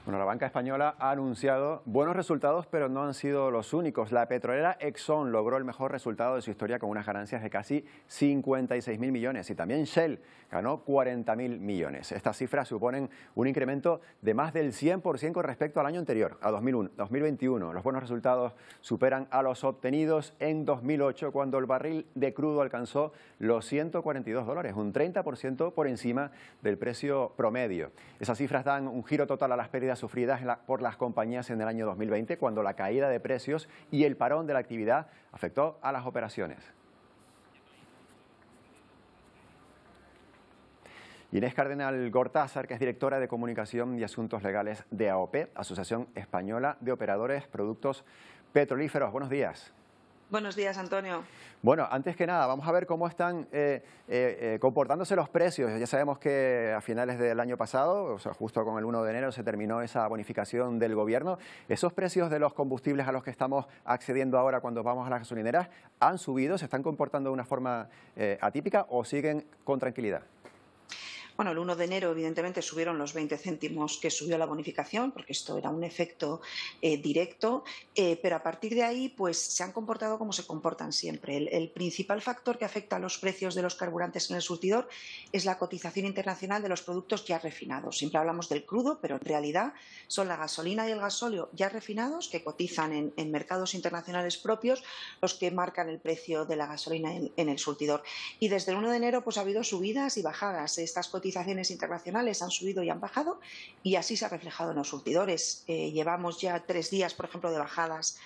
Bueno, la banca española ha anunciado buenos resultados, pero no han sido los únicos. La petrolera Exxon logró el mejor resultado de su historia con unas ganancias de casi 56.000 millones y también Shell ganó 40.000 millones. Estas cifras suponen un incremento de más del 100% con respecto al año anterior, a 2021. Los buenos resultados superan a los obtenidos en 2008, cuando el barril de crudo alcanzó los $142, un 30% por encima del precio promedio. Esas cifras dan un giro total a las pérdidas sufridas por las compañías en el año 2020, cuando la caída de precios y el parón de la actividad afectó a las operaciones. Inés Cardenal Gortázar, que es directora de Comunicación y Asuntos Legales de AOPE, Asociación Española de Operadores Productos Petrolíferos. Buenos días. Buenos días, Antonio. Bueno, antes que nada, vamos a ver cómo están comportándose los precios. Ya sabemos que a finales del año pasado, o sea, justo con el 1 de enero, se terminó esa bonificación del gobierno. ¿Esos precios de los combustibles a los que estamos accediendo ahora cuando vamos a las gasolineras han subido? ¿Se están comportando de una forma atípica o siguen con tranquilidad? Bueno, el 1 de enero, evidentemente, subieron los 20 céntimos que subió la bonificación, porque esto era un efecto directo, pero a partir de ahí, pues se han comportado como se comportan siempre. El principal factor que afecta a los precios de los carburantes en el surtidor es la cotización internacional de los productos ya refinados. Siempre hablamos del crudo, pero en realidad son la gasolina y el gasóleo ya refinados, que cotizan en mercados internacionales propios, los que marcan el precio de la gasolina en el surtidor. Y desde el 1 de enero, pues ha habido subidas y bajadas. Estas cotizaciones internacionales han subido y han bajado, y así se ha reflejado en los surtidores. Llevamos ya 3 días, por ejemplo, de bajadas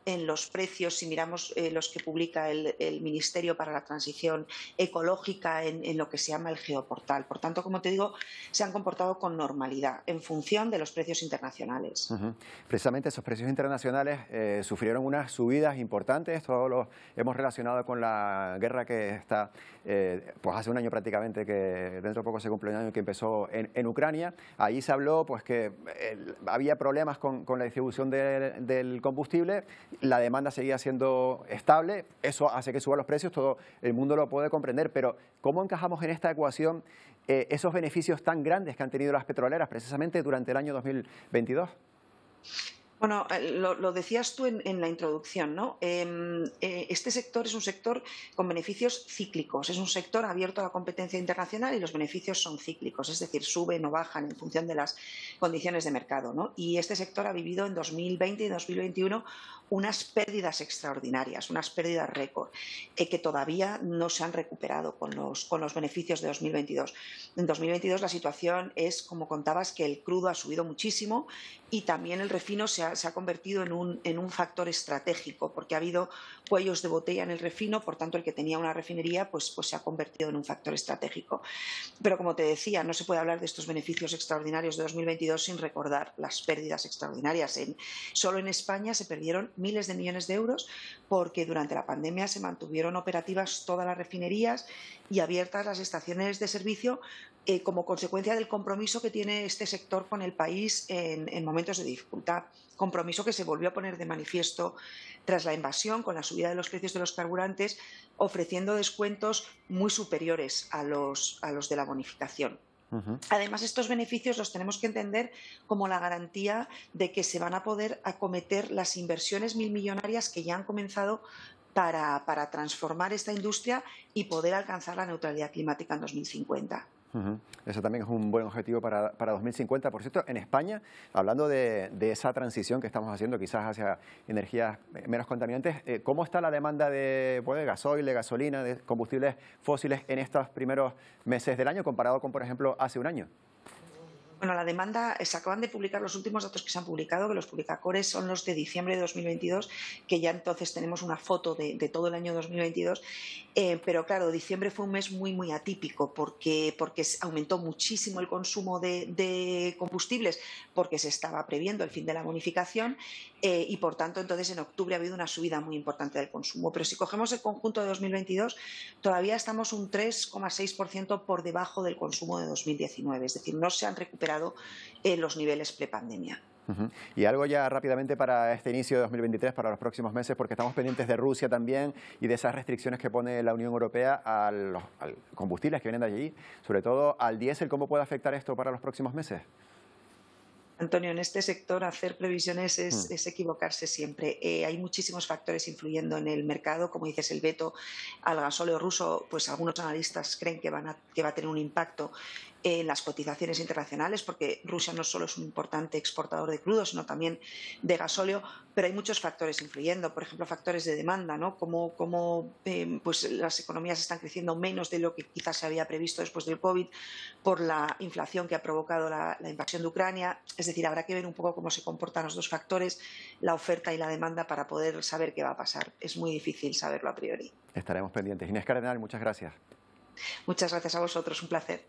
en los precios, si miramos los que publica el Ministerio para la Transición Ecológica en lo que se llama el Geoportal. Por tanto, como te digo, se han comportado con normalidad en función de los precios internacionales. Precisamente esos precios internacionales sufrieron unas subidas importantes. Todo lo hemos relacionado con la guerra que está, pues hace un año prácticamente, que dentro de poco se cumple un año, que empezó en Ucrania. Allí se habló pues que había problemas con la distribución del combustible. La demanda seguía siendo estable, eso hace que suban los precios, todo el mundo lo puede comprender, pero ¿cómo encajamos en esta ecuación esos beneficios tan grandes que han tenido las petroleras precisamente durante el año 2022? Bueno, lo decías tú en la introducción, ¿no? Este sector es un sector con beneficios cíclicos, es un sector abierto a la competencia internacional y los beneficios son cíclicos, es decir, suben o bajan en función de las condiciones de mercado, ¿no? Y este sector ha vivido en 2020 y 2021 unas pérdidas extraordinarias, unas pérdidas récord, que todavía no se han recuperado con los beneficios de 2022. En 2022 la situación es, como contabas, que el crudo ha subido muchísimo y también el refino se ha convertido en un factor estratégico, porque ha habido cuellos de botella en el refino, por tanto el que tenía una refinería pues se ha convertido en un factor estratégico. Pero como te decía, no se puede hablar de estos beneficios extraordinarios de 2022 sin recordar las pérdidas extraordinarias. Solo en España se perdieron miles de millones de euros porque durante la pandemia se mantuvieron operativas todas las refinerías y abiertas las estaciones de servicio como consecuencia del compromiso que tiene este sector con el país en momentos de dificultad. Compromiso que se volvió a poner de manifiesto tras la invasión, con la subida de los precios de los carburantes, ofreciendo descuentos muy superiores a los de la bonificación. Además, estos beneficios los tenemos que entender como la garantía de que se van a poder acometer las inversiones milmillonarias que ya han comenzado para transformar esta industria y poder alcanzar la neutralidad climática en 2050. Eso también es un buen objetivo para 2050. Por cierto, en España, hablando de esa transición que estamos haciendo quizás hacia energías menos contaminantes, ¿cómo está la demanda de gasoil, de gasolina, de combustibles fósiles en estos primeros meses del año comparado con, por ejemplo, hace un año? Bueno, la demanda, se acaban de publicar los últimos datos que se han publicado, que los publicacores son los de diciembre de 2022, que ya entonces tenemos una foto de todo el año 2022, pero claro, diciembre fue un mes muy atípico porque aumentó muchísimo el consumo de combustibles porque se estaba previendo el fin de la bonificación y por tanto entonces en octubre ha habido una subida muy importante del consumo, pero si cogemos el conjunto de 2022 todavía estamos un 3,6% por debajo del consumo de 2019, es decir, no se han recuperado los niveles prepandemia. Y algo ya rápidamente para este inicio de 2023, para los próximos meses, porque estamos pendientes de Rusia también y de esas restricciones que pone la Unión Europea a los combustibles que vienen de allí, sobre todo al diésel. ¿Cómo puede afectar esto para los próximos meses? Antonio, en este sector hacer previsiones Mm. es equivocarse siempre. Hay muchísimos factores influyendo en el mercado, como dices, el veto al gasóleo ruso, pues algunos analistas creen que va a tener un impacto en las cotizaciones internacionales, porque Rusia no solo es un importante exportador de crudo, sino también de gasóleo, pero hay muchos factores influyendo, por ejemplo, factores de demanda, ¿no? Pues las economías están creciendo menos de lo que quizás se había previsto después del COVID, por la inflación que ha provocado la invasión de Ucrania. Es decir, habrá que ver un poco cómo se comportan los dos factores, la oferta y la demanda, para poder saber qué va a pasar. Es muy difícil saberlo a priori. Estaremos pendientes. Inés Cardenal, muchas gracias. Muchas gracias a vosotros, un placer.